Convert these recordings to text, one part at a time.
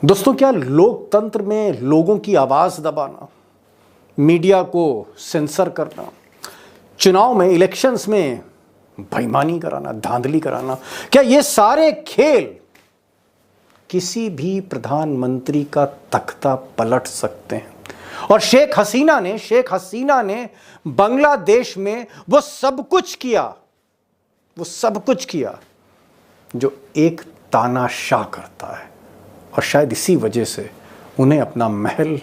दोस्तों, क्या लोकतंत्र में लोगों की आवाज दबाना, मीडिया को सेंसर करना, चुनाव में इलेक्शंस में बेईमानी कराना, धांधली कराना, क्या ये सारे खेल किसी भी प्रधानमंत्री का तख्ता पलट सकते हैं? और शेख हसीना ने बांग्लादेश में वो सब कुछ किया जो एक तानाशाह करता है। और शायद इसी वजह से उन्हें अपना महल,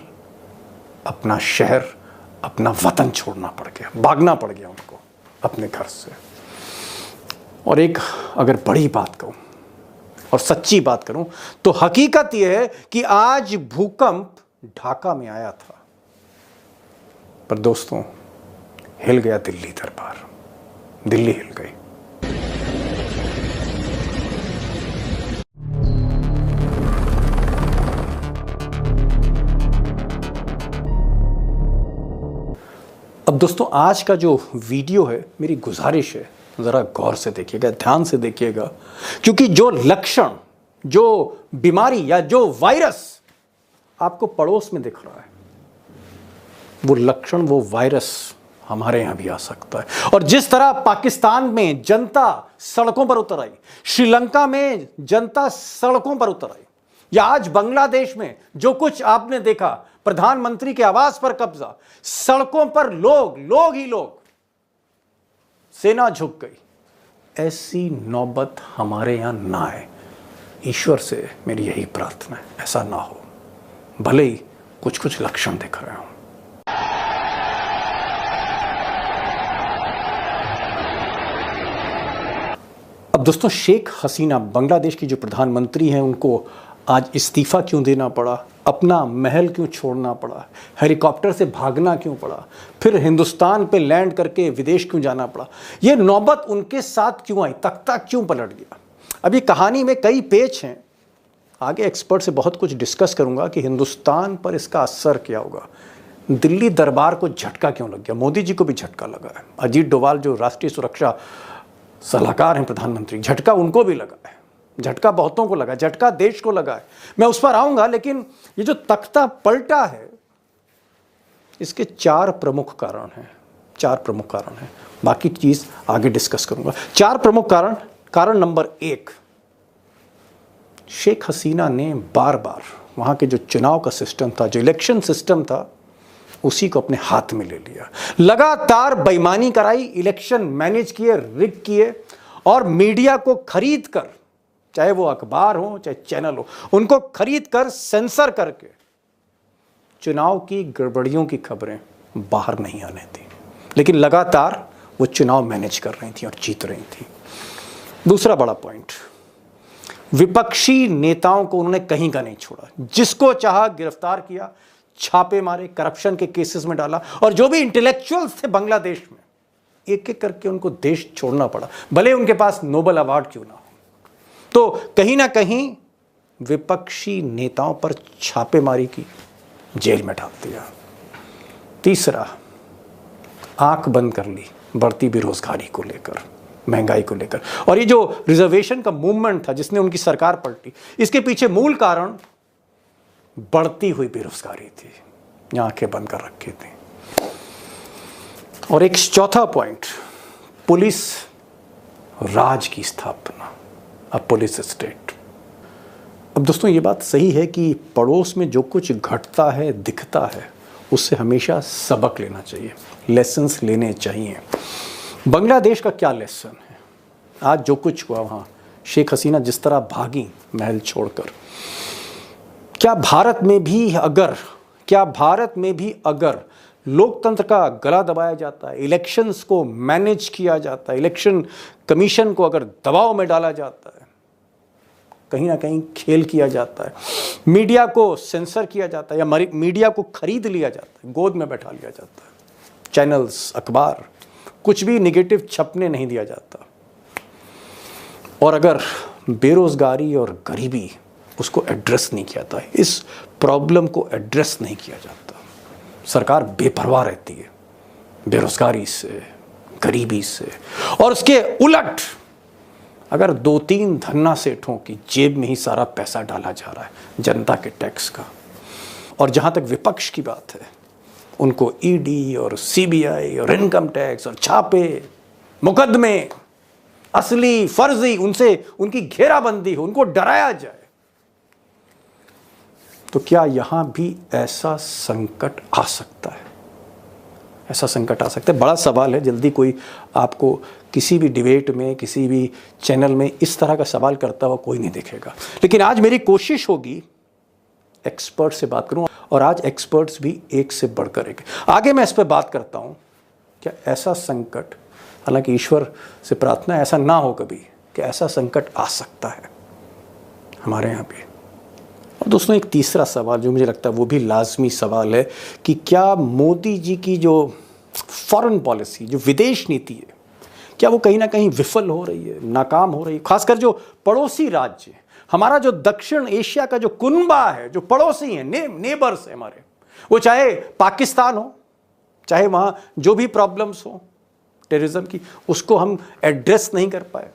अपना शहर, अपना वतन छोड़ना पड़ गया, भागना पड़ गया उनको अपने घर से। और एक अगर बड़ी बात कहूं और सच्ची बात करूं तो हकीकत यह है कि आज भूकंप ढाका में आया था, पर दोस्तों हिल गया दिल्ली दरबार, दिल्ली हिल गई। अब दोस्तों, आज का जो वीडियो है, मेरी गुजारिश है ज़रा गौर से देखिएगा, ध्यान से देखिएगा, क्योंकि जो लक्षण, जो बीमारी या जो वायरस आपको पड़ोस में दिख रहा है, वो लक्षण, वो वायरस हमारे यहाँ भी आ सकता है। और जिस तरह पाकिस्तान में जनता सड़कों पर उतर आई, श्रीलंका में जनता सड़कों पर उतर आई, या आज बांग्लादेश में जो कुछ आपने देखा, प्रधानमंत्री के आवास पर कब्जा, सड़कों पर लोग, सेना झुक गई। ऐसी नौबत हमारे यहां ना आए, ईश्वर से मेरी यही प्रार्थना है, ऐसा ना हो, भले ही कुछ लक्षण दिख रहे हों। अब दोस्तों, शेख हसीना बांग्लादेश की जो प्रधानमंत्री हैं, उनको आज इस्तीफा क्यों देना पड़ा, अपना महल क्यों छोड़ना पड़ा, हेलीकॉप्टर से भागना क्यों पड़ा, फिर हिंदुस्तान पे लैंड करके विदेश क्यों जाना पड़ा, ये नौबत उनके साथ क्यों आई, तख्ता क्यों पलट गया? अब ये कहानी में कई पेच हैं, आगे एक्सपर्ट से बहुत कुछ डिस्कस करूंगा कि हिंदुस्तान पर इसका असर क्या होगा। दिल्ली दरबार को झटका क्यों लग गया? मोदी जी को भी झटका लगा है, अजीत डोभाल जो राष्ट्रीय सुरक्षा सलाहकार हैं प्रधानमंत्री, झटका उनको भी लगा है, झटका बहुतों को लगा, झटका देश को लगा है। मैं उस पर आऊंगा, लेकिन ये जो तख्ता पलटा है, इसके चार प्रमुख कारण हैं, बाकी चीज आगे डिस्कस करूंगा। चार प्रमुख कारण नंबर 1, शेख हसीना ने बार बार वहां के जो चुनाव का सिस्टम था, जो इलेक्शन सिस्टम था, उसी को अपने हाथ में ले लिया। लगातार बेईमानी कराई, इलेक्शन मैनेज किए, रिग किए, और मीडिया को खरीद कर, चाहे वो अखबार हो चाहे चैनल हो, उनको खरीद कर सेंसर करके चुनाव की गड़बड़ियों की खबरें बाहर नहीं आने दी। लेकिन लगातार वो चुनाव मैनेज कर रही थी और जीत रही थी। दूसरा बड़ा पॉइंट, विपक्षी नेताओं को उन्होंने कहीं का नहीं छोड़ा, जिसको चाहा गिरफ्तार किया, छापे मारे, करप्शन के केसेस में डाला, और जो भी इंटेलेक्चुअल्स थे बांग्लादेश में, एक एक करके उनको देश छोड़ना पड़ा, भले उनके पास नोबेल अवार्ड क्यों ना हो। तो कहीं ना कहीं विपक्षी नेताओं पर छापेमारी की, जेल में डाल दिया। तीसरा, आंख बंद कर ली बढ़ती बेरोजगारी को लेकर, महंगाई को लेकर, और ये जो रिजर्वेशन का मूवमेंट था जिसने उनकी सरकार पलटी, इसके पीछे मूल कारण बढ़ती हुई बेरोजगारी थी, यहां आंखें बंद कर रखी थी। और एक चौथा पॉइंट, पुलिस राज की स्थापना, अब पुलिस स्टेट। अब दोस्तों, ये बात सही है कि पड़ोस में जो कुछ घटता है, दिखता है, उससे हमेशा सबक लेना चाहिए, लेसन्स लेने चाहिए। बांग्लादेश का क्या लेसन है? आज जो कुछ हुआ वहाँ, शेख हसीना जिस तरह भागी महल छोड़कर, क्या भारत में भी अगर लोकतंत्र का गला दबाया जाता है, इलेक्शंस को मैनेज किया जाता है, इलेक्शन कमीशन को अगर दबाव में डाला जाता है, कहीं ना कहीं खेल किया जाता है, मीडिया को सेंसर किया जाता है, या मीडिया को खरीद लिया जाता है, गोद में बैठा लिया जाता है, चैनल्स, अखबार, कुछ भी नेगेटिव छपने नहीं दिया जाता, और अगर बेरोजगारी और गरीबी, उसको एड्रेस नहीं किया जाता है, इस प्रॉब्लम को एड्रेस नहीं किया जाता, सरकार बेपरवाह रहती है बेरोजगारी से, गरीबी से, और उसके उलट अगर 2-3 धन्ना सेठों की जेब में ही सारा पैसा डाला जा रहा है जनता के टैक्स का, और जहां तक विपक्ष की बात है, उनको ईडी और सीबीआई और इनकम टैक्स और छापे, मुकदमे, असली फर्जी, उनसे उनकी घेराबंदी हो, उनको डराया जाए, तो क्या यहां भी ऐसा संकट आ सकता है? ऐसा संकट आ सकता है? बड़ा सवाल है। जल्दी कोई आपको किसी भी डिबेट में, किसी भी चैनल में इस तरह का सवाल करता हुआ कोई नहीं देखेगा। लेकिन आज मेरी कोशिश होगी एक्सपर्ट से बात करूं, और आज एक्सपर्ट्स भी एक से बढ़कर एक। आगे मैं इस पर बात करता हूं, क्या ऐसा संकट, हालांकि ईश्वर से प्रार्थना ऐसा ना हो कभी, कि ऐसा संकट आ सकता है हमारे यहाँ पे। और दोस्तों, एक तीसरा सवाल जो मुझे लगता है वो भी लाजमी सवाल है कि क्या मोदी जी की जो फॉरेन पॉलिसी, जो विदेश नीति है, क्या वो कहीं ना कहीं विफल हो रही है, नाकाम हो रही है? खासकर जो पड़ोसी राज्य, हमारा जो दक्षिण एशिया का जो कुनबा है, जो पड़ोसी हैं, नेबर्स है हमारे, वो चाहे पाकिस्तान हो, चाहे वहां जो भी प्रॉब्लम्स हो टेररिज्म की, उसको हम एड्रेस नहीं कर पाए।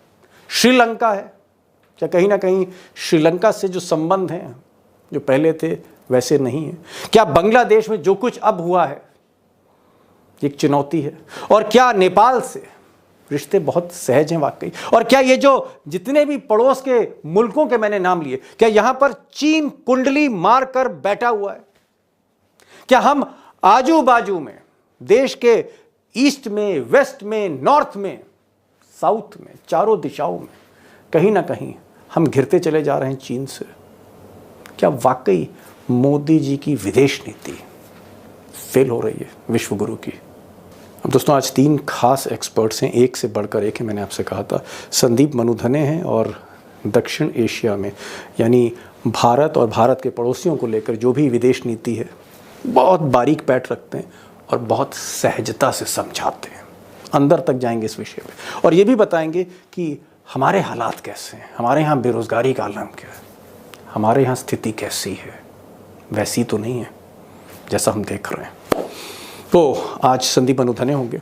श्रीलंका है, क्या कहीं ना कहीं श्रीलंका से जो संबंध हैं, जो पहले थे वैसे नहीं है? क्या बांग्लादेश में जो कुछ अब हुआ है एक चुनौती है? और क्या नेपाल से रिश्ते बहुत सहज हैं वाकई? और क्या ये जो जितने भी पड़ोस के मुल्कों के मैंने नाम लिए, क्या यहां पर चीन कुंडली मारकर बैठा हुआ है? क्या हम आजू बाजू में, देश के ईस्ट में, वेस्ट में, नॉर्थ में, साउथ में, चारों दिशाओं में कहीं ना कहीं हम घिरते चले जा रहे हैं चीन से? क्या वाकई मोदी जी की विदेश नीति फेल हो रही है विश्व गुरु की? अब दोस्तों, आज 3 खास एक्सपर्ट्स हैं, एक से बढ़कर एक है। मैंने आपसे कहा था संदीप मनुधने हैं, और दक्षिण एशिया में यानी भारत और भारत के पड़ोसियों को लेकर जो भी विदेश नीति है बहुत बारीक पैठ रखते हैं और बहुत सहजता से समझाते हैं, अंदर तक जाएंगे इस विषय में, और ये भी बताएंगे कि हमारे हालात कैसे हैं, हमारे यहाँ बेरोज़गारी का आलम क्या है, हमारे यहाँ स्थिति कैसी है, वैसी तो नहीं है जैसा हम देख रहे हैं। तो आज संदीप मनुधने होंगे।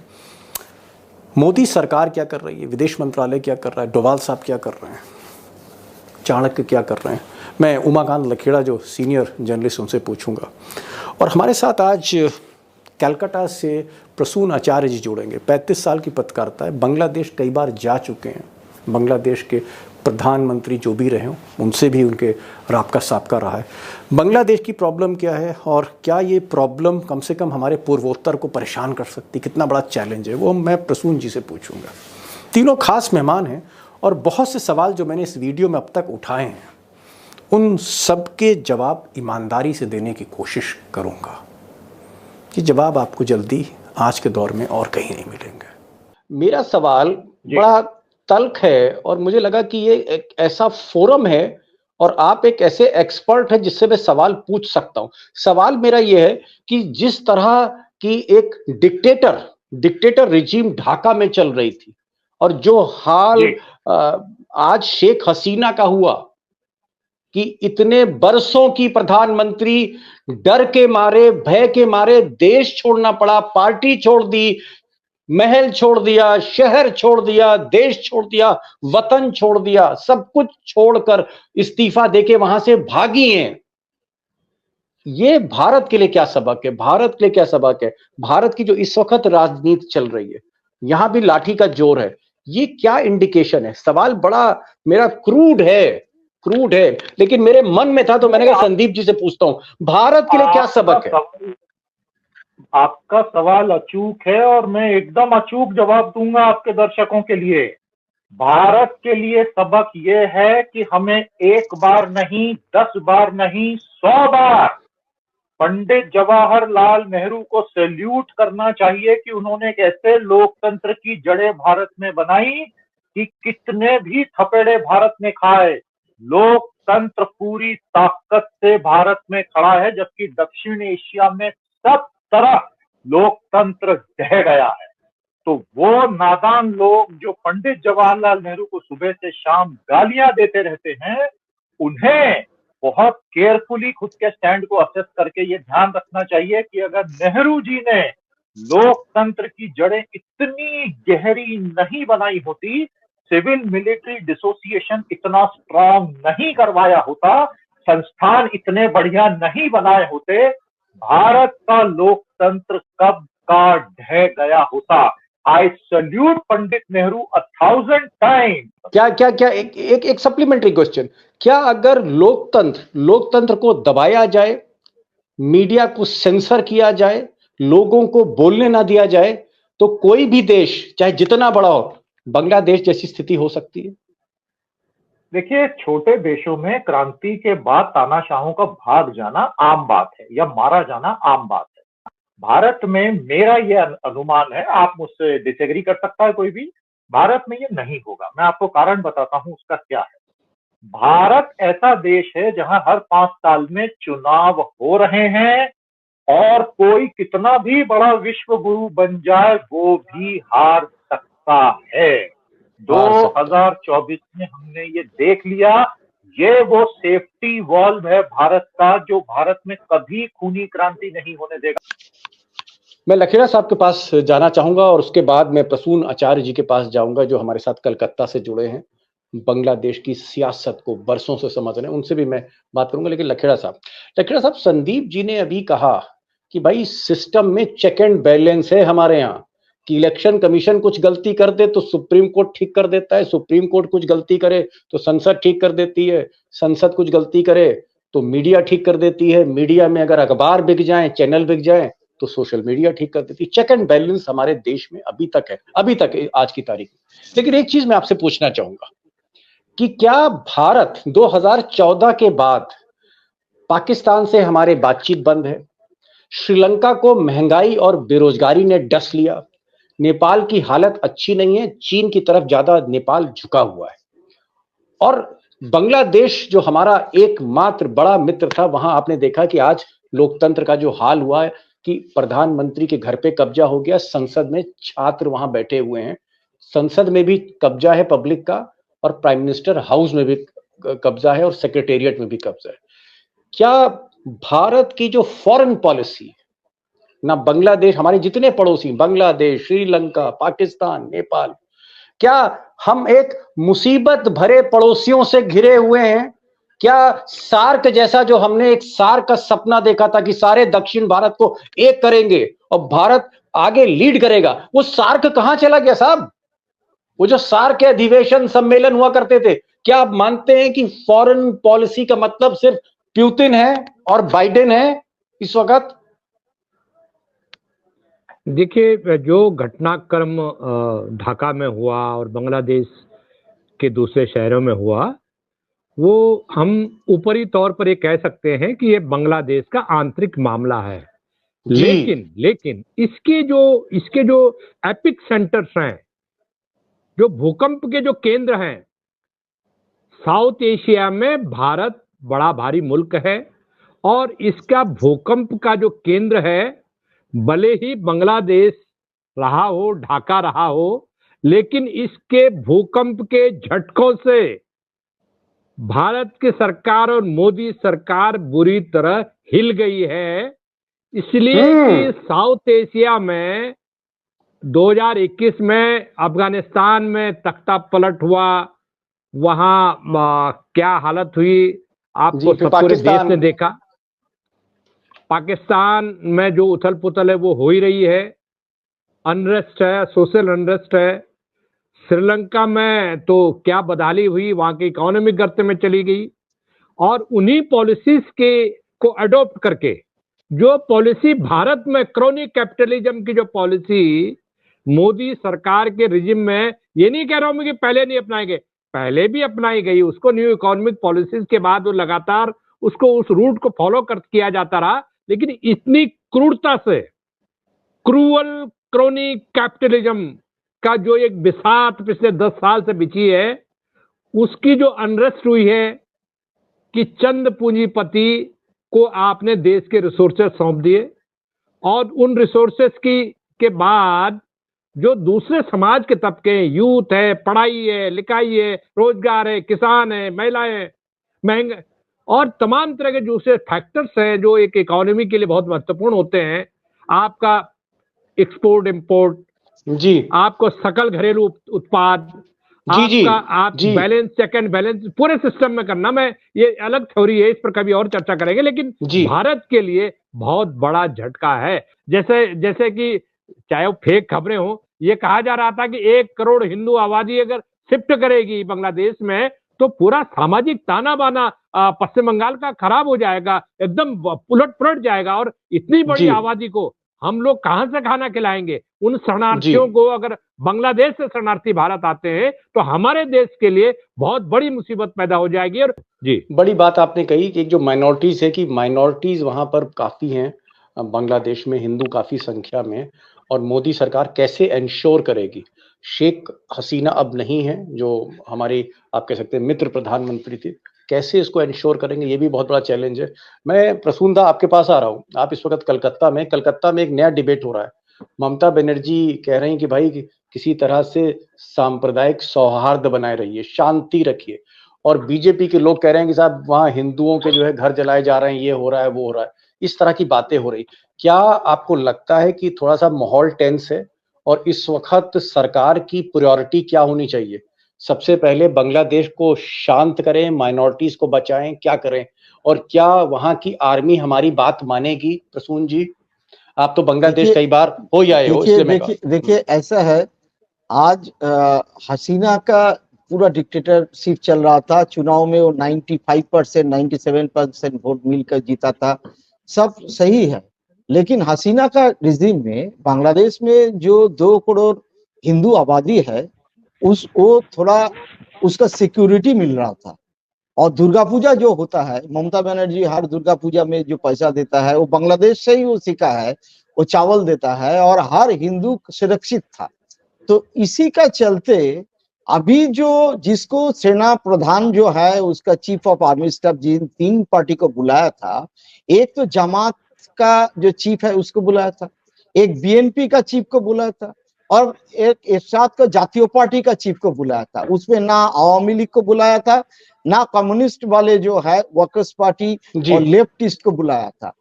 मोदी सरकार क्या कर रही है, विदेश मंत्रालय क्या कर रहा है, डोभाल साहब क्या कर रहे हैं, चाणक्य क्या कर रहे हैं, मैं उमाकांत लखेड़ा जो सीनियर जर्नलिस्ट उनसे पूछूंगा। और हमारे साथ आज कलकत्ता से प्रसून आचार्य जी जुड़ेंगे। 35 साल की पत्रकारिता है, बांग्लादेश कई बार जा चुके हैं, बांग्लादेश के प्रधानमंत्री जो भी रहे हों उनसे भी उनके राबका साबका रहा है। बांग्लादेश की प्रॉब्लम क्या है, और क्या ये प्रॉब्लम कम से कम हमारे पूर्वोत्तर को परेशान कर सकती, कितना बड़ा चैलेंज है, वो मैं प्रसून जी से पूछूंगा। तीनों खास मेहमान हैं, और बहुत से सवाल जो मैंने इस वीडियो में अब तक उठाए हैं उन सब के जवाब ईमानदारी से देने की कोशिश करूँगा। ये जवाब आपको जल्दी आज के दौर में और कहीं नहीं मिलेंगे। मेरा सवाल बड़ा तल्ख है, और मुझे लगा कि ये एक ऐसा फोरम है और आप एक ऐसे एक्सपर्ट हैं जिससे मैं सवाल पूछ सकता हूं। सवाल मेरा ये है कि जिस तरह की एक डिक्टेटर रिजीम ढाका में चल रही थी, और जो हाल आज शेख हसीना का हुआ कि इतने बरसों की प्रधानमंत्री डर के मारे, भय के मारे देश छोड़ना पड़ा, पार्टी छोड़ दी, महल छोड़ दिया, शहर छोड़ दिया, देश छोड़ दिया, वतन छोड़ दिया, सब कुछ छोड़कर इस्तीफा देके वहां से भागी हैं। ये भारत के लिए क्या सबक है? भारत के लिए क्या सबक है? भारत की जो इस वक्त राजनीति चल रही है, यहां भी लाठी का जोर है, ये क्या इंडिकेशन है? सवाल बड़ा मेरा क्रूड है, लेकिन मेरे मन में था तो मैंने कहा संदीप जी से पूछता हूं, भारत के लिए क्या सबक है? आपका सवाल अचूक है, और मैं एकदम अचूक जवाब दूंगा आपके दर्शकों के लिए। भारत के लिए सबक यह है कि हमें 1 बार नहीं, 10 बार नहीं, 100 बार पंडित जवाहरलाल नेहरू को सैल्यूट करना चाहिए कि उन्होंने एक ऐसे लोकतंत्र की जड़ें भारत में बनाई कि कितने भी थपेड़े भारत में खाए, लोकतंत्र पूरी ताकत से भारत में खड़ा है, जबकि दक्षिण एशिया में सब तरफ लोकतंत्र ढह गया है। तो वो नादान लोग जो पंडित जवाहरलाल नेहरू को सुबह से शाम गालियां देते रहते हैं, उन्हें बहुत केयरफुली खुद के स्टैंड को असेस करके ये ध्यान रखना चाहिए कि अगर नेहरू जी ने लोकतंत्र की जड़ें इतनी गहरी नहीं बनाई होती सिविल मिलिट्री डिसोसिएशन इतना स्ट्रांग नहीं करवाया होता, संस्थान इतने बढ़िया नहीं बनाए होते, भारत का लोकतंत्र कब का ढह गया होता। I salute Pandit Nehru 1000 times. क्या क्या क्या एक सप्लीमेंट्री क्वेश्चन, क्या अगर लोकतंत्र को दबाया जाए, मीडिया को सेंसर किया जाए, लोगों को बोलने ना दिया जाए, तो कोई भी देश चाहे जितना बड़ा हो, बांग्लादेश जैसी स्थिति हो सकती है? देखिए, छोटे देशों में क्रांति के बाद तानाशाहों का भाग जाना आम बात है या मारा जाना आम बात है। भारत में मेरा यह अनुमान है, आप मुझसे डिसएग्री कर सकता है कोई भी, भारत में ये नहीं होगा। मैं आपको कारण बताता हूं उसका क्या है। भारत ऐसा देश है जहां हर 5 साल में चुनाव हो रहे हैं और कोई कितना भी बड़ा विश्व गुरु बन जाए वो भी हार सकता है। 2024 में हमने ये देख लिया। ये वो सेफ्टी वॉल्व है भारत का, जो भारत में कभी खूनी क्रांति नहीं होने देगा। मैं लखेड़ा साहब के पास जाना चाहूंगा और उसके बाद मैं प्रसून आचार्य जी के पास जाऊंगा, जो हमारे साथ कलकत्ता से जुड़े हैं, बांग्लादेश की सियासत को बरसों से समझ रहे हैं, उनसे भी मैं बात करूंगा। लेकिन लखेड़ा साहब, संदीप जी ने अभी कहा कि भाई सिस्टम में चेक एंड बैलेंस है हमारे यहाँ, कि इलेक्शन कमीशन कुछ गलती कर दे तो सुप्रीम कोर्ट ठीक कर देता है, सुप्रीम कोर्ट कुछ गलती करे तो संसद ठीक कर देती है, संसद कुछ गलती करे तो मीडिया ठीक कर देती है, मीडिया में अगर अखबार बिक जाए, चैनल बिक जाए, तो सोशल मीडिया ठीक कर देती है। चेक एंड बैलेंस हमारे देश में अभी तक है आज की तारीख में। लेकिन एक चीज मैं आपसे पूछना चाहूंगा कि क्या भारत 2014 के बाद पाकिस्तान से हमारे बातचीत बंद है, श्रीलंका को महंगाई और बेरोजगारी ने डस लिया, नेपाल की हालत अच्छी नहीं है, चीन की तरफ ज्यादा नेपाल झुका हुआ है, और बांग्लादेश जो हमारा एकमात्र बड़ा मित्र था, वहां आपने देखा कि आज लोकतंत्र का जो हाल हुआ है कि प्रधानमंत्री के घर पे कब्जा हो गया, संसद में छात्र वहां बैठे हुए हैं, संसद में भी कब्जा है पब्लिक का, और प्राइम मिनिस्टर हाउस में भी कब्जा है, और सेक्रेटेरिएट में भी कब्जा है। क्या भारत की जो फॉरेन पॉलिसी ना, बांग्लादेश, हमारे जितने पड़ोसी, बांग्लादेश, श्रीलंका, पाकिस्तान, नेपाल, क्या हम एक मुसीबत भरे पड़ोसियों से घिरे हुए हैं? क्या सार्क जैसा, जो हमने एक सार्क का सपना देखा था कि सारे दक्षिण भारत को एक करेंगे और भारत आगे लीड करेगा, वो सार्क कहां चला गया साहब? वो जो सार्क के अधिवेशन सम्मेलन हुआ करते थे, क्या आप मानते हैं कि फॉरेन पॉलिसी का मतलब सिर्फ पुतिन है और बाइडेन है इस वक्त? देखिए, जो घटनाक्रम ढाका में हुआ और बांग्लादेश के दूसरे शहरों में हुआ, वो हम ऊपरी तौर पर ये कह सकते हैं कि ये बांग्लादेश का आंतरिक मामला है। लेकिन इसके जो एपिक सेंटर्स हैं, जो भूकंप के जो केंद्र हैं, साउथ एशिया में भारत बड़ा भारी मुल्क है और इसका भूकंप का जो केंद्र है, भले ही बांग्लादेश रहा हो, ढाका रहा हो, लेकिन इसके भूकंप के झटकों से भारत की सरकार और मोदी सरकार बुरी तरह हिल गई है। इसलिए कि साउथ एशिया में 2021 में अफगानिस्तान में तख्ता पलट हुआ, वहां क्या हालत हुई आपको सब पूरे देश ने देखा। पाकिस्तान में जो उथल पुथल है वो हो ही रही है, अनरेस्ट है, सोशल अनरेस्ट है। श्रीलंका में तो क्या बदहाली हुई, वहां की इकोनॉमी गर्त में चली गई। और उन्हीं पॉलिसीज को अडॉप्ट करके जो पॉलिसी भारत में क्रोनिक कैपिटलिज्म की जो पॉलिसी मोदी सरकार के रिजिम में, ये नहीं कह रहा हूं कि पहले नहीं अपनाएंगे, पहले भी अपनाई गई, उसको न्यू इकोनॉमिक पॉलिसीज के बाद वो लगातार उसको उस रूट को फॉलो किया जाता रहा। लेकिन इतनी क्रूरता से, क्रूअल क्रोनिक कैपिटलिज्म का जो एक बिसात पिछले 10 साल से बिछी है, उसकी जो अनरेस्ट हुई है कि चंद पूंजीपति को आपने देश के रिसोर्सेस सौंप दिए, और उन रिसोर्सेस के बाद जो दूसरे समाज के तबके, यूथ है, पढ़ाई है, लिखाई है, रोजगार है, किसान है, महिलाएं, महंगे और तमाम तरह के दूसरे फैक्टर्स हैं जो एक इकोनॉमी के लिए बहुत महत्वपूर्ण होते हैं। आपका एक्सपोर्ट इंपोर्ट, जी, आपको सकल घरेलू उत्पाद, जी आप जी बैलेंस, चेक एंड बैलेंस पूरे सिस्टम में करना, मैं ये अलग थ्योरी है, इस पर कभी और चर्चा करेंगे। लेकिन जी भारत के लिए बहुत बड़ा झटका है। जैसे जैसे कि चाहे वो फेक खबरें हो, ये कहा जा रहा था कि 1 करोड़ हिंदू आबादी अगर शिफ्ट करेगी बांग्लादेश में तो पूरा सामाजिक ताना बाना पश्चिम बंगाल का खराब हो जाएगा, एकदम उलट पुलट जाएगा। और इतनी बड़ी जी आबादी को हम लोग कहां से खाना खिलाएंगे? उन जी शरणार्थियों को, अगर बांग्लादेश से शरणार्थी भारत आते हैं तो हमारे देश के लिए बहुत बड़ी मुसीबत पैदा हो जाएगी। और जी, बड़ी बात आपने कही कि जो माइनॉरिटीज है, कि माइनॉरिटीज वहां पर काफी हैं, बांग्लादेश में हिंदू काफी संख्या में हैं, और मोदी सरकार कैसे इंश्योर करेगी? शेख हसीना अब नहीं है, जो हमारी आप कह सकते हैं मित्र प्रधानमंत्री थी, कैसे इसको इंश्योर करेंगे, ये भी बहुत बड़ा चैलेंज है। मैं प्रसूनदा आपके पास आ रहा हूँ, आप इस वक्त कलकत्ता में एक नया डिबेट हो रहा है। ममता बनर्जी कह रही हैं कि भाई किसी तरह से सांप्रदायिक सौहार्द बनाए रहिए, शांति रखिए, और बीजेपी के लोग कह रहे हैं कि साहब वहां हिंदुओं के जो है घर जलाए जा रहे हैं, ये हो रहा है वो हो रहा है, इस तरह की बातें हो रही। क्या आपको लगता है कि थोड़ा सा माहौल टेंस है, और इस वक्त सरकार की प्रायोरिटी क्या होनी चाहिए? सबसे पहले बांग्लादेश को शांत करें, माइनॉरिटीज को बचाएं, क्या करें? और क्या वहां की आर्मी हमारी बात मानेगी? प्रसून जी, आप तो बांग्लादेश देखिए कई बार हो ही आए हो, देखिए इसलिए मैं देखिए देखिए ऐसा है। आज हसीना का पूरा डिक्टेटरशिप चल रहा था। चुनाव में वो 95% 97% वोट मिलकर जीता था, सब सही है। लेकिन हसीना का रिजीम में बांग्लादेश में जो 2 करोड़ हिंदू आबादी है, वो थोड़ा उसका सिक्योरिटी मिल रहा था। और दुर्गा पूजा जो होता है, ममता बनर्जी हर दुर्गा पूजा में जो पैसा देता है वो बांग्लादेश से ही वो सीखा है, वो चावल देता है और हर हिंदू सुरक्षित था। तो इसी का चलते अभी जो जिसको सेना प्रधान जो है उसका चीफ ऑफ आर्मी स्टाफ, जिन 3 पार्टी को बुलाया था, एक तो जमात का जो चीफ है उसको बुलाया था, एक बीएनपी का चीफ को बुलाया था, और एक इरशाद का जातीय पार्टी का चीफ को बुलाया था। उसमें ना आवामी लीग को बुलाया था, ना कम्युनिस्ट वाले जो है वर्कर्स पार्टी और लेफ्टिस्ट को बुलाया था।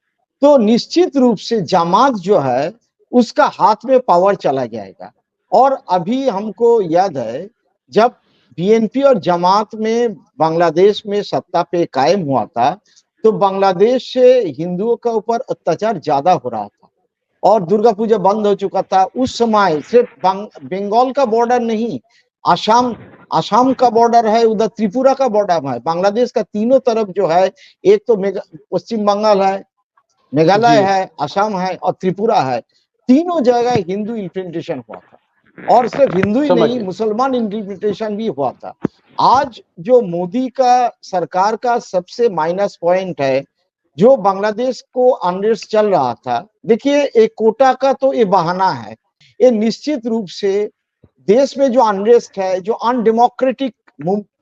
तो निश्चित रूप से जमात जो है उसका हाथ में पावर चला जाएगा। और अभी हमको याद है जब बीएनपी और जमात में बांग्लादेश में सत्ता पे कायम हुआ था तो बांग्लादेश से हिंदुओं का ऊपर अत्याचार ज्यादा हो रहा था और दुर्गा पूजा बंद हो चुका था। उस समय सिर्फ बंगाल का बॉर्डर नहीं, आसाम का बॉर्डर है, उधर त्रिपुरा का बॉर्डर है, बांग्लादेश का तीनों तरफ जो है, एक तो पश्चिम बंगाल है, मेघालय है, असम है और त्रिपुरा है, तीनों जगह हिंदू इन्फिल्ट्रेशन हुआ था। और सिर्फ हिंदू ही नहीं, मुसलमान इन्फिल्ट्रेशन भी हुआ था। आज जो मोदी का सरकार का सबसे माइनस पॉइंट है, जो बांग्लादेश को अनरेस्ट चल रहा था, देखिए एक कोटा का तो ये बहाना है। ये निश्चित रूप से देश में जो अनरेस्ट है, जो अनडेमोक्रेटिक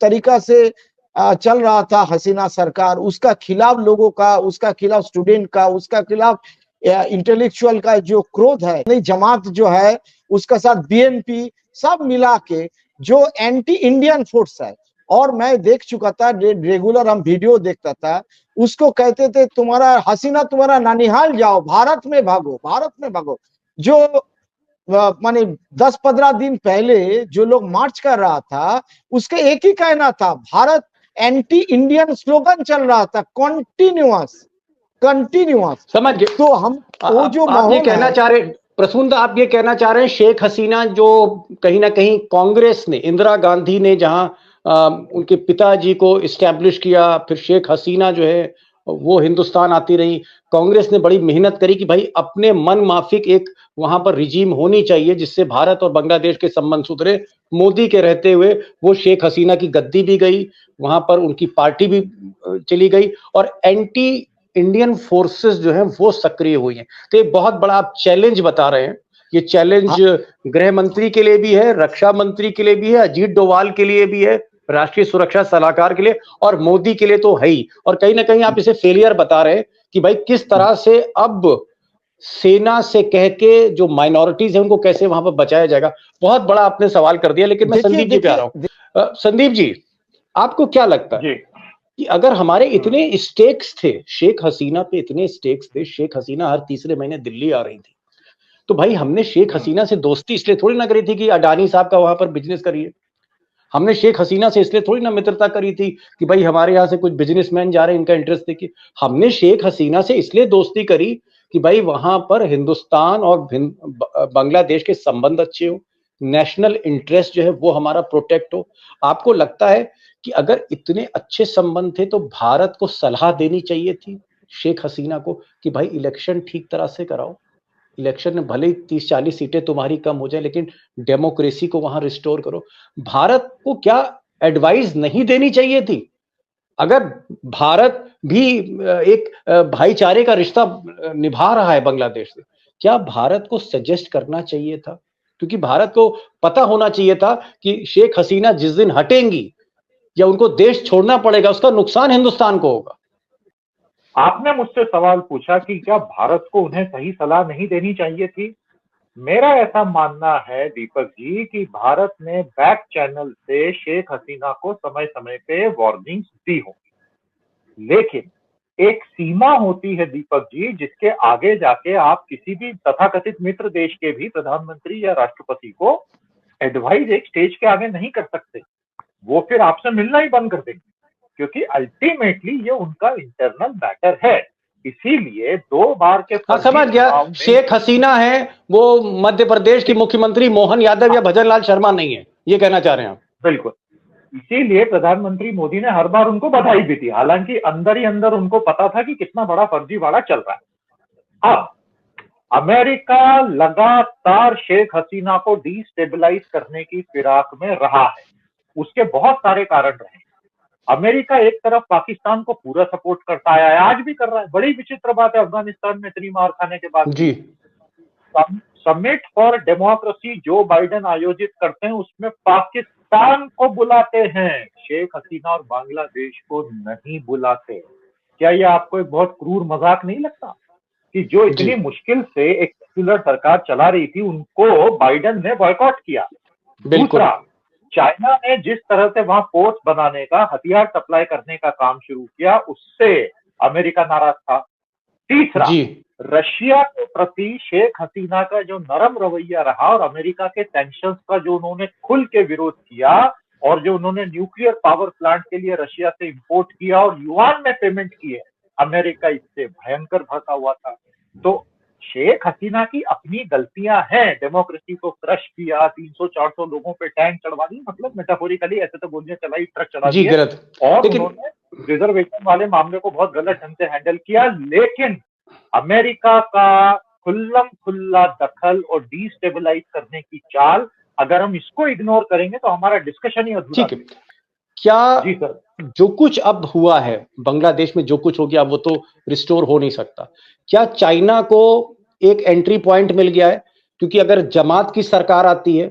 तरीका से चल रहा था हसीना सरकार, उसका खिलाफ लोगों का, उसका खिलाफ स्टूडेंट का, उसका खिलाफ इंटेलेक्चुअल का जो क्रोध है, नहीं जमात जो है उसका साथ बीएनपी सब मिला के जो एंटी इंडियन फोर्स है। और मैं देख चुका था, रेगुलर हम वीडियो देखता था, उसको कहते थे तुम्हारा हसीना तुम्हारा नानिहाल जाओ, भारत में भागो, भारत में भागो। जो माने 10-15 दिन पहले जो लोग मार्च कर रहा था उसका एक ही कहना था, भारत एंटी इंडियन स्लोगन चल रहा था, कंटिन्यूअस। समझ गए। तो हम वो जो आप ये कहना चाह रहे, प्रसूनदा आप ये कहना चाह रहे हैं शेख हसीना जो कहीं ना कहीं कांग्रेस ने, इंदिरा गांधी ने जहां उनके पिताजी को इस्टेब्लिश किया, फिर शेख हसीना जो है वो हिंदुस्तान आती रही, कांग्रेस ने बड़ी मेहनत करी कि भाई अपने मन माफिक एक वहां पर रिजीम होनी चाहिए जिससे भारत और बांग्लादेश के संबंध सुधरे। मोदी के रहते हुए वो शेख हसीना की गद्दी भी गई, वहां पर उनकी पार्टी भी चली गई, और एंटी इंडियन फोर्सेस जो हैं वो सक्रिय हुई हैं। तो एक बहुत बड़ा आप चैलेंज बता रहे हैं। ये चैलेंज गृह मंत्री के लिए भी है, रक्षा मंत्री के लिए भी है, अजीत डोभाल के लिए भी है, राष्ट्रीय सुरक्षा सलाहकार के लिए, और मोदी के लिए तो है ही। और कहीं ना कहीं आप इसे फेलियर बता रहे हैं कि भाई किस तरह से अब सेना से कह के जो माइनॉरिटीज है उनको कैसे वहां पर बचाया जाएगा। बहुत बड़ा आपने सवाल कर दिया। लेकिन मैं संदीप जी पे आ रहा हूं। संदीप जी, आपको क्या लगता है कि अगर हमारे इतने स्टेक्स थे, शेख हसीना पे इतने स्टेक्स थे, शेख हसीना हर तीसरे महीने दिल्ली आ रही थी, तो भाई हमने शेख हसीना से दोस्ती इसलिए थोड़ी ना करी थी कि अडानी साहब का वहां पर बिजनेस करिए। हमने शेख हसीना से इसलिए थोड़ी ना मित्रता करी थी कि भाई हमारे यहाँ से कुछ बिजनेसमैन जा रहे हैं, इनका इंटरेस्ट देखिए। हमने शेख हसीना से इसलिए दोस्ती करी कि भाई वहां पर हिंदुस्तान और बांग्लादेश के संबंध अच्छे हो, नेशनल इंटरेस्ट जो है वो हमारा प्रोटेक्ट हो। आपको लगता है कि अगर इतने अच्छे संबंध थे तो भारत को सलाह देनी चाहिए थी शेख हसीना को कि भाई इलेक्शन ठीक तरह से कराओ, इलेक्शन में भले ही 30-40 सीटें तुम्हारी कम हो जाए लेकिन डेमोक्रेसी को वहां रिस्टोर करो। भारत को क्या एडवाइस नहीं देनी चाहिए थी? अगर भारत भी एक भाईचारे का रिश्ता निभा रहा है बांग्लादेश से, क्या भारत को सजेस्ट करना चाहिए था? क्योंकि भारत को पता होना चाहिए था कि शेख हसीना जिस दिन हटेंगी या उनको देश छोड़ना पड़ेगा उसका नुकसान हिंदुस्तान को होगा। आपने मुझसे सवाल पूछा कि क्या भारत को उन्हें सही सलाह नहीं देनी चाहिए थी। मेरा ऐसा मानना है दीपक जी कि भारत ने बैक चैनल से शेख हसीना को समय समय पे वार्निंग्स दी होंगी, लेकिन एक सीमा होती है दीपक जी जिसके आगे जाके आप किसी भी तथाकथित मित्र देश के भी प्रधानमंत्री या राष्ट्रपति को एडवाइस एक स्टेज के आगे नहीं कर सकते। वो फिर आपसे मिलना ही बंद कर देंगे, क्योंकि अल्टीमेटली ये उनका इंटरनल मैटर है। इसीलिए 2 बार के समझ गया, शेख हसीना है वो मध्य प्रदेश की मुख्यमंत्री मोहन यादव या भजनलाल शर्मा नहीं है, ये कहना चाह रहे हैं आप? बिल्कुल, इसीलिए प्रधानमंत्री मोदी ने हर बार उनको बधाई भी दी, हालांकि अंदर ही अंदर उनको पता था कि कितना बड़ा फर्जीवाड़ा चल रहा है। अब अमेरिका लगातार शेख हसीना को डिस्टेबलाइज करने की फिराक में रहा है। उसके बहुत सारे कारण रहे। अमेरिका एक तरफ पाकिस्तान को पूरा सपोर्ट करता आया है, आज भी कर रहा है। बड़ी विचित्र बात है, अफगानिस्तान में इतनी मार खाने के बाद जी summit for democracy Joe Biden आयोजित करते हैं उसमें पाकिस्तान को बुलाते हैं, शेख हसीना और बांग्लादेश को नहीं बुलाते। क्या ये आपको एक बहुत क्रूर मजाक नहीं लगता कि जो इतनी मुश्किल से एक सेक्युलर सरकार चला रही थी उनको बाइडेन ने बॉयकॉट किया। दूसरा, चाइना ने जिस तरह से वहां पोर्ट्स बनाने का, हथियार सप्लाई करने का काम शुरू किया, उससे अमेरिका नाराज था। तीसरा, रशिया के प्रति शेख हसीना का जो नरम रवैया रहा और अमेरिका के सैंक्शंस का जो उन्होंने खुल के विरोध किया और जो उन्होंने न्यूक्लियर पावर प्लांट के लिए रशिया से इंपोर्ट किया और युआन में पेमेंट किए, अमेरिका इससे भयंकर भड़का हुआ था। तो शेख हसीना की अपनी गलतियां हैं, डेमोक्रेसी को क्रश किया, 300-400 लोगों पे टैंक चढ़वा दी, मतलब मेटाफोरिकली ऐसे तो गोलियां चलाई, ट्रक चढ़ा दिए, और उन्होंने रिजर्वेशन वाले मामले को बहुत गलत ढंग से हैंडल किया। लेकिन अमेरिका का खुल्लम खुल्ला दखल और डिस्टेबलाइज करने की चाल, अगर हम इसको इग्नोर करेंगे तो हमारा डिस्कशन ही अधूरा है। क्या जी सर, जो कुछ अब हुआ है बांग्लादेश में, जो कुछ हो गया वो तो रिस्टोर हो नहीं सकता। क्या चाइना को एक एंट्री पॉइंट मिल गया है? क्योंकि अगर जमात की सरकार आती है,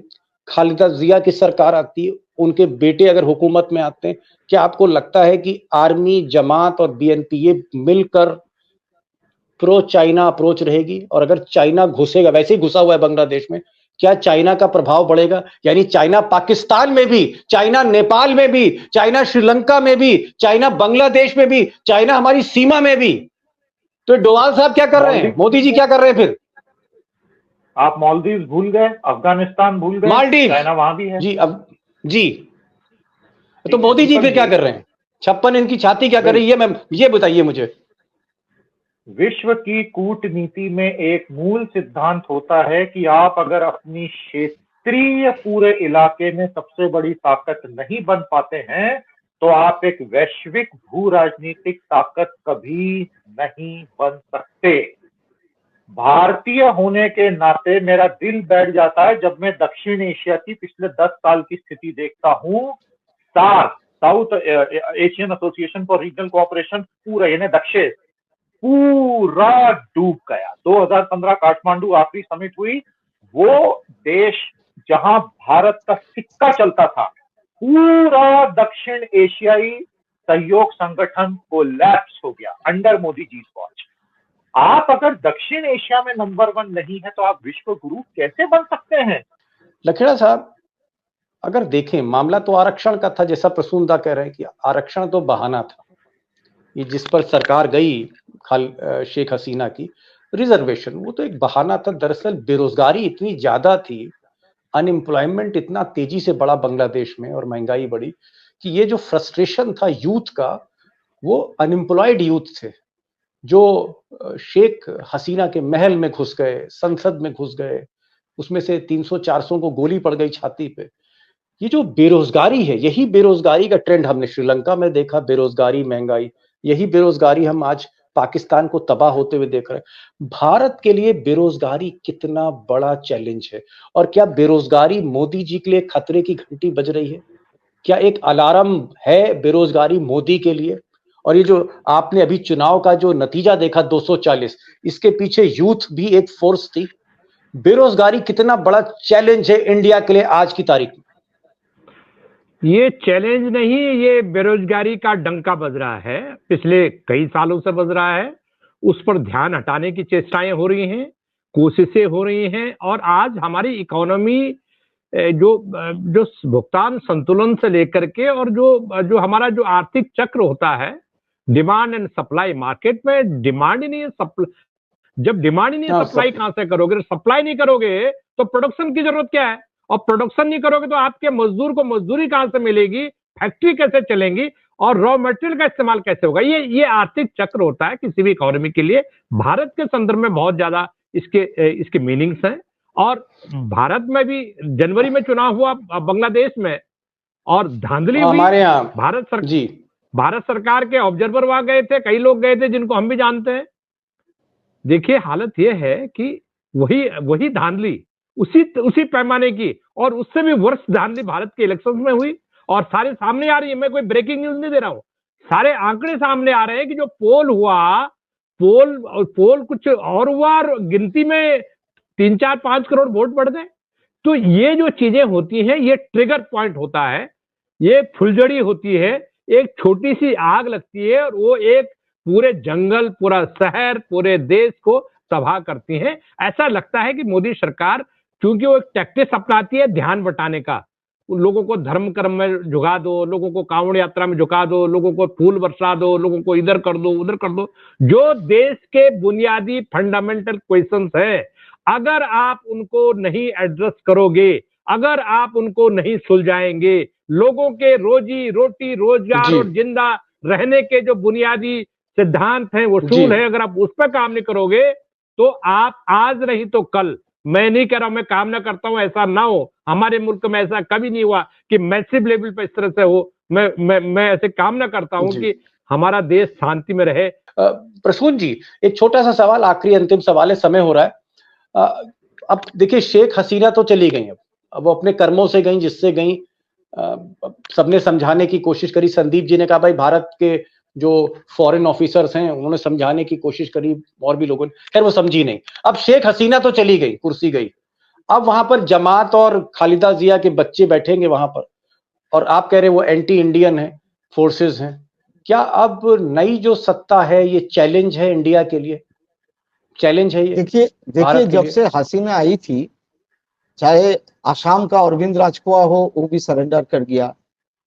खालिदा जिया की सरकार आती है, उनके बेटे अगर हुकूमत में आते हैं, क्या आपको लगता है कि आर्मी, जमात और बीएनपी ये मिलकर प्रो चाइना अप्रोच रहेगी? और अगर चाइना घुसेगा, वैसे ही घुसा हुआ है बांग्लादेश में, क्या चाइना का प्रभाव बढ़ेगा? यानी चाइना पाकिस्तान में भी, चाइना नेपाल में भी, चाइना श्रीलंका में भी, चाइना बांग्लादेश में भी, चाइना हमारी सीमा में भी। तो डोवाल साहब क्या कर रहे हैं, मोदी जी क्या कर रहे हैं फिर? आप मालदीव भूल गए, अफगानिस्तान भूल गए, मालदीव, चाइना वहां भी है जी। अब जी, तो मोदी जी फिर क्या कर रहे हैं? 56 इनकी छाती क्या कर रही है? मैं ये बताइए मुझे। विश्व की कूटनीति में एक मूल सिद्धांत होता है कि आप अगर अपनी क्षेत्रीय पूरे इलाके में सबसे बड़ी ताकत नहीं बन पाते हैं तो आप एक वैश्विक भू राजनीतिक ताकत कभी नहीं बन सकते। भारतीय होने के नाते मेरा दिल बैठ जाता है जब मैं दक्षिण एशिया की पिछले 10 साल की स्थिति देखता हूं। SAARC, South Asian Association for Regional Cooperation, पूरा यानी दक्षिण पूरा डूब गया। 2015 काठमांडू आखिरी समिट हुई, वो देश जहां भारत का सिक्का चलता था, पूरा दक्षिण एशियाई सहयोग संगठन कोलैप्स हो गया अंडर मोदी जी वॉच। आप अगर दक्षिण एशिया में नंबर 1 नहीं है तो आप विश्व गुरु कैसे बन सकते हैं? लखेड़ा साहब, अगर देखें, मामला तो आरक्षण का था, जैसा प्रसूनदा कह रहे हैं कि आरक्षण तो बहाना था, ये जिस पर सरकार गई शेख हसीना की, रिजर्वेशन, वो तो एक बहाना था। दरअसल बेरोजगारी इतनी ज्यादा थी, अनएम्प्लॉयमेंट इतना तेजी से बढ़ा बांग्लादेश में और महंगाई बढ़ी कि ये जो फ्रस्ट्रेशन था यूथ का, वो अनएम्प्लॉयड यूथ थे जो शेख हसीना के महल में घुस गए, संसद में घुस गए, उसमें से 300-400 को गोली पड़ गई छाती पे। ये जो बेरोजगारी है, यही बेरोजगारी का ट्रेंड हमने श्रीलंका में देखा, बेरोजगारी, महंगाई, यही बेरोजगारी हम आज पाकिस्तान को तबाह होते हुए देख रहे हैं। भारत के लिए बेरोजगारी कितना बड़ा चैलेंज है, और क्या बेरोजगारी मोदी जी के लिए खतरे की घंटी बज रही है? क्या एक अलार्म है बेरोजगारी मोदी के लिए? और ये जो आपने अभी चुनाव का जो नतीजा देखा 240, इसके पीछे यूथ भी एक फोर्स थी। बेरोजगारी कितना बड़ा चैलेंज है इंडिया के लिए आज की तारीख में? ये चैलेंज नहीं, ये बेरोजगारी का डंका बज रहा है, पिछले कई सालों से बज रहा है। उस पर ध्यान हटाने की चेष्टाएं हो रही हैं, कोशिशें हो रही हैं, और आज हमारी इकोनॉमी जो भुगतान संतुलन से लेकर के, और जो हमारा जो आर्थिक चक्र होता है, डिमांड एंड सप्लाई, मार्केट में डिमांड ही नहीं है, जब डिमांड ही नहीं है सप्लाई कहां से करोगे? सप्लाई नहीं करोगे तो प्रोडक्शन की जरूरत क्या है? और प्रोडक्शन नहीं करोगे तो आपके मजदूर को मजदूरी कहां से मिलेगी, फैक्ट्री कैसे चलेंगी, और रॉ मटेरियल का इस्तेमाल कैसे होगा? ये आर्थिक चक्र होता है किसी भी इकोनॉमी के लिए। भारत के संदर्भ में बहुत ज्यादा इसके मीनिंग्स हैं। और भारत में भी जनवरी में चुनाव हुआ बांग्लादेश में, और धांधली हुई। हमारे यहाँ भारत सरकार के ऑब्जर्वर वहां गए थे, कई लोग गए थे जिनको हम भी जानते हैं। देखिए, हालत यह है कि वही धांधली उसी पैमाने की, और उससे भी वर्ष धांधली भारत के इलेक्शंस में हुई, और सारे सामने आ रही है। मैं कोई ब्रेकिंग न्यूज नहीं दे रहा हूं, सारे आंकड़े सामने आ रहे हैं कि जो पोल हुआ, पोल कुछ और हुआ, और गिनती में 3-4-5 करोड़ वोट बढ़ गए। तो ये जो चीजें होती हैं, ये ट्रिगर पॉइंट होता है, ये फुलझड़ी होती है, एक छोटी सी आग लगती है और वो एक पूरे जंगल, पूरा शहर, पूरे देश को तबाह करती है। ऐसा लगता है कि मोदी सरकार, क्योंकि वो एक टैक्टिक्स अपनाती है ध्यान बटाने का, लोगों को धर्म कर्म में झुका दो, लोगों को कांवड़ यात्रा में झुका दो, लोगों को फूल बरसा दो, लोगों को इधर कर दो, उधर कर दो। जो देश के बुनियादी फंडामेंटल क्वेश्चंस है, अगर आप उनको नहीं एड्रेस करोगे, अगर आप उनको नहीं सुलझाएंगे, लोगों के रोजी रोटी, रोजगार और जिंदा रहने के जो बुनियादी सिद्धांत हैं, उसूल है, अगर आप उस पर काम नहीं करोगे, तो आप आज नहीं तो कल, मैं नहीं कह रहा हूं, मैं कामना करता हूं ऐसा ना हो, हमारे मुल्क में ऐसा कभी नहीं हुआ कि मैसिव लेवल पर इस तरह से हो। मैं ऐसे कामना करता हूं कि हमारा देश शांति में रहे। प्रसून जी, एक छोटा सा सवाल, आखिरी अंतिम सवाल है, समय हो रहा है। अब देखिए, शेख हसीना तो चली गई, अब वो अपने कर्मों से गई, जिससे गई, सबने समझाने की कोशिश करी। संदीप जी ने कहा भाई भारत के जो फॉरेन ऑफिसर्स हैं उन्होंने समझाने की कोशिश करी, और भी लोगों ने, खैर वो समझी नहीं। अब शेख हसीना तो चली गई, कुर्सी गई, अब वहां पर जमात और खालिदा जिया के बच्चे बैठेंगे वहां पर, और आप कह रहे हैं वो एंटी इंडियन है, फोर्सेस हैं। क्या अब नई जो सत्ता है ये चैलेंज है इंडिया के लिए? चैलेंज है ये? देखिए जब से हसीना आई थी, चाहे आसाम का अरविंद राजखोआ हो, वो भी सरेंडर कर गया।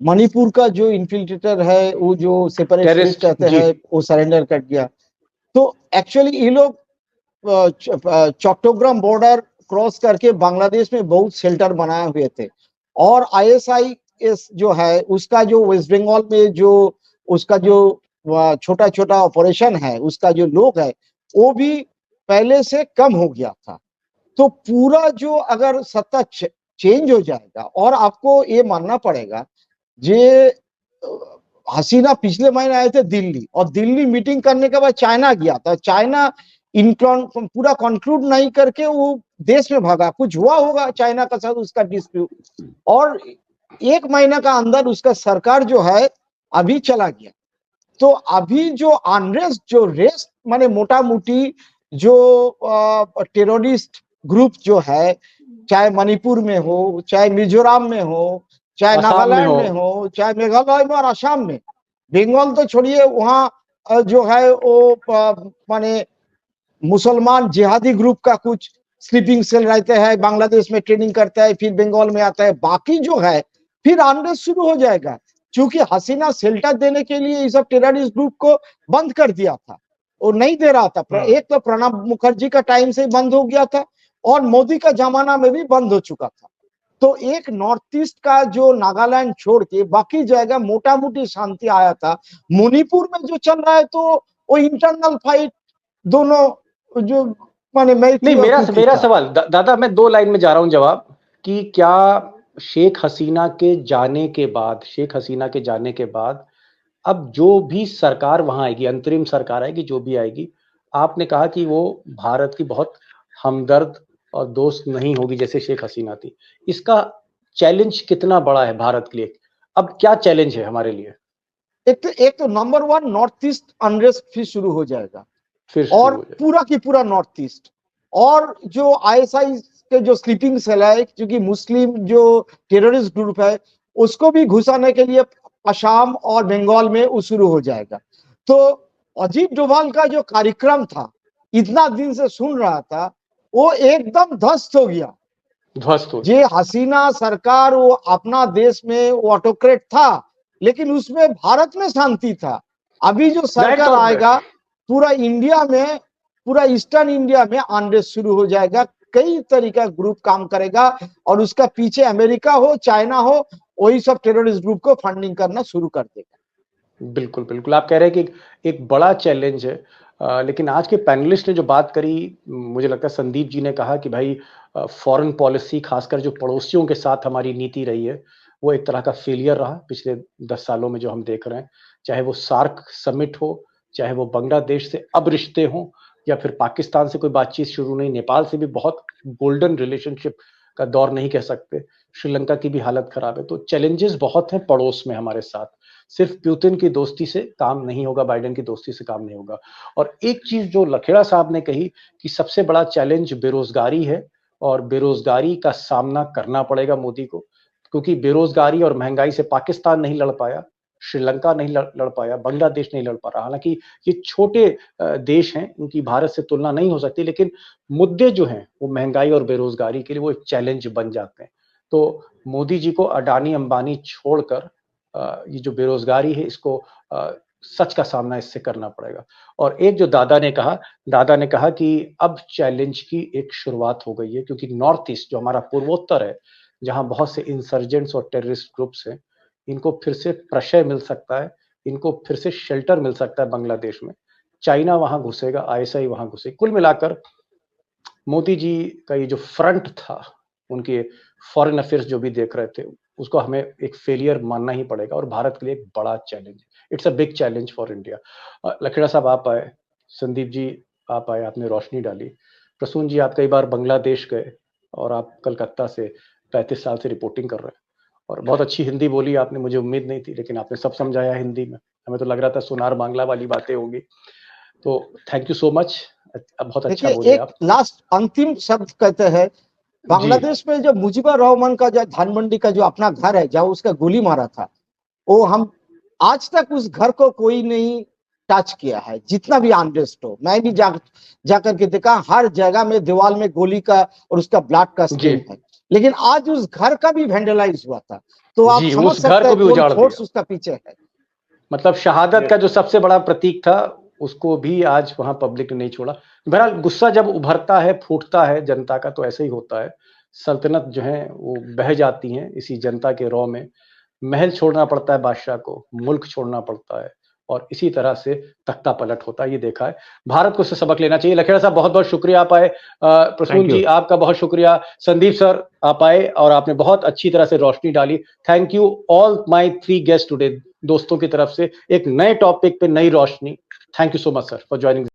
मणिपुर का जो इन्फिल्ट्रेटर है, वो जो सेपरेटिस्ट कहते हैं, वो सरेंडर कर गया। तो एक्चुअली ये लोग चट्टग्राम बॉर्डर क्रॉस करके बांग्लादेश में बहुत शेल्टर बनाए हुए थे, और ISIS जो है उसका जो वेस्ट बंगाल में जो उसका जो छोटा छोटा ऑपरेशन है, उसका जो लोग है, वो भी पहले से कम हो गया था। तो पूरा जो अगर सत्ता चेंज हो जाएगा, और आपको ये मानना पड़ेगा, जे हसीना पिछले महीने आए थे दिल्ली, और दिल्ली मीटिंग करने के बाद चाइना गया था। चाइना पूरा कंक्लूड नहीं करके वो देश में भागा, कुछ हुआ होगा चाइना का साथ उसका डिस्प्यूट, और 1 महीना का अंदर उसका सरकार जो है अभी चला गया। तो अभी जो अनरेस्ट, जो रेस्ट, माने मोटा मोटी जो टेररिस्ट ग्रुप जो है, चाहे मणिपुर में हो, चाहे मिजोरम में हो, चाहे नागालैंड में हो, चाहे मेघालय में और असम में, बंगाल तो छोड़िए, वहां जो है वो माने मुसलमान जिहादी ग्रुप का कुछ स्लीपिंग सेल रहते हैं, बांग्लादेश में ट्रेनिंग करता है, फिर बंगाल में आता है। बाकी जो है फिर अनरेस्ट शुरू हो जाएगा, क्योंकि हसीना शेल्टर देने के लिए इस सब टेररिस्ट ग्रुप को बंद कर दिया था, वो नहीं दे रहा था। एक तो प्रणब मुखर्जी का टाइम से ही बंद हो गया था, और मोदी का जमाना में भी बंद हो चुका था। तो एक नॉर्थ ईस्ट का जो नागालैंड छोड़ के बाकी जगह मोटा मोटी शांति आया था। मणिपुर में जो चल रहा है तो वो इंटरनल फाइट दोनों जो माने नहीं, मेरा सवाल दादा, मैं 2 लाइन में जा रहा हूं जवाब, कि क्या शेख हसीना के जाने के बाद अब जो भी सरकार वहां आएगी, अंतरिम सरकार आएगी, जो भी आएगी, आपने कहा कि वो भारत की बहुत हमदर्द और दोस्त नहीं होगी जैसे शेख हसीना थी। इसका चैलेंज कितना बड़ा है भारत के लिए? अब क्या चैलेंज है हमारे लिए? एक तो नंबर 1 नॉर्थ ईस्ट अनरेस्ट फिर शुरू हो जाएगा, और पूरा की पूरा नॉर्थ ईस्ट, और जो आईएसआई के जो स्लीपिंग सेल है, क्योंकि मुस्लिम जो टेररिस्ट ग्रुप है उसको भी घुसाने के लिए असम और बंगाल में वो शुरू हो जाएगा। तो अजीत डोभाल का जो कार्यक्रम था, इतना दिन से सुन रहा था, वो एकदम ध्वस्त हो गया। ये हसीना सरकार वो अपना देश में वो ऑटोक्रेट था, लेकिन उसमें भारत में शांति था। अभी जो सरकार आएगा पूरा इंडिया में, पूरा ईस्टर्न इंडिया में अनरेस्ट शुरू हो जाएगा। कई तरीका ग्रुप काम करेगा और उसका पीछे अमेरिका हो चाइना हो, वही सब टेररिस्ट ग्रुप को फंडिंग करना शुरू कर देगा। बिल्कुल बिल्कुल, आप कह रहे हैं कि एक बड़ा चैलेंज है। लेकिन आज के पैनलिस्ट ने जो बात करी, मुझे लगता है संदीप जी ने कहा कि भाई फॉरेन पॉलिसी, खासकर जो पड़ोसियों के साथ हमारी नीति रही है, वो एक तरह का फेलियर रहा पिछले 10 सालों में जो हम देख रहे हैं। चाहे वो सार्क समिट हो, चाहे वो बांग्लादेश से अब रिश्ते हों, या फिर पाकिस्तान से कोई बातचीत शुरू नहीं, नेपाल से भी बहुत गोल्डन रिलेशनशिप का दौर नहीं कह सकते, श्रीलंका की भी हालत खराब है। तो चैलेंजेस बहुत हैं पड़ोस में हमारे साथ। सिर्फ पुतिन की दोस्ती से काम नहीं होगा, बाइडेन की दोस्ती से काम नहीं होगा। और एक चीज जो लखेड़ा साहब ने कही कि सबसे बड़ा चैलेंज बेरोजगारी है, और बेरोजगारी का सामना करना पड़ेगा मोदी को, क्योंकि बेरोजगारी और महंगाई से पाकिस्तान नहीं लड़ पाया, श्रीलंका नहीं लड़ पाया, बांग्लादेश नहीं लड़ पा रहा। हालांकि ये छोटे देश हैं, इनकी भारत से तुलना नहीं हो सकती, लेकिन मुद्दे जो हैं वो महंगाई और बेरोजगारी के लिए वो एक चैलेंज बन जाते हैं। तो मोदी जी को अडानी अंबानी छोड़कर ये जो बेरोजगारी है, इसको सच का सामना इससे करना पड़ेगा। और एक जो दादा ने कहा कि अब चैलेंज की एक शुरुआत हो गई है, क्योंकि नॉर्थ ईस्ट जो हमारा पूर्वोत्तर है, जहां बहुत से इंसर्जेंट्स और टेररिस्ट ग्रुप्स हैं, इनको फिर से प्रशय मिल सकता है, इनको फिर से शेल्टर मिल सकता है बांग्लादेश में। चाइना वहां घुसेगा, आईएसआई वहां घुसेगी। कुल मिलाकर मोदी जी का ये जो फ्रंट था, उनके फॉरेन अफेयर्स जो भी देख रहे थे, उसको हमें एक फेलियर मानना ही पड़ेगा, और भारत के लिए एक बड़ा challenge, it's a big challenge for India. Lakhera साहब आप आए, संदीप जी आप आए, आपने रोशनी डाली। प्रसून जी आप कई बार बांग्लादेश गए, और आप कलकत्ता से 35 साल से रिपोर्टिंग कर रहे हैं, और बहुत अच्छी हिंदी बोली आपने, मुझे उम्मीद नहीं थी, लेकिन आपने सब समझाया हिंदी में। हमें तो लग रहा था सोनार बांग्ला वाली बातें होंगी। तो थैंक यू सो मच, बहुत अच्छा बोले आप। लास्ट अंतिम शब्द कहते हैं, बांग्लादेश में जो मुजीबुर रहमान का जो धानमंडी का जो अपना घर है, जहाँ उसका गोली मारा था, वो हम आज तक उस घर को कोई नहीं टच किया है। जितना भी अनरेस्ट हो, मैं भी जाकर के देखा, हर जगह में दीवार में गोली का और उसका ब्लड का स्टेन है, लेकिन आज उस घर का भी वेंडलाइज हुआ था। तो आप समझ सकते हैं फोर्स उसका पीछे है। मतलब शहादत का जो सबसे बड़ा प्रतीक था, उसको भी आज वहां पब्लिक ने नहीं छोड़ा। बहरहाल गुस्सा जब उभरता है, फूटता है जनता का, तो ऐसे ही होता है। सल्तनत जो है वो बह जाती हैं इसी जनता के रौ में। महल छोड़ना पड़ता है बादशाह को, मुल्क छोड़ना पड़ता है, और इसी तरह से तख्ता पलट होता है, ये देखा है। भारत को इससे सबक लेना चाहिए। लखेड़ा साहब बहुत बहुत शुक्रिया आप आए। प्रसून जी आपका बहुत शुक्रिया। संदीप सर आप आए और आपने बहुत अच्छी तरह से रोशनी डाली। Thank you all my 3 guest today, दोस्तों की तरफ से एक नए टॉपिक पे नई रोशनी। Thank you so much sir for joining.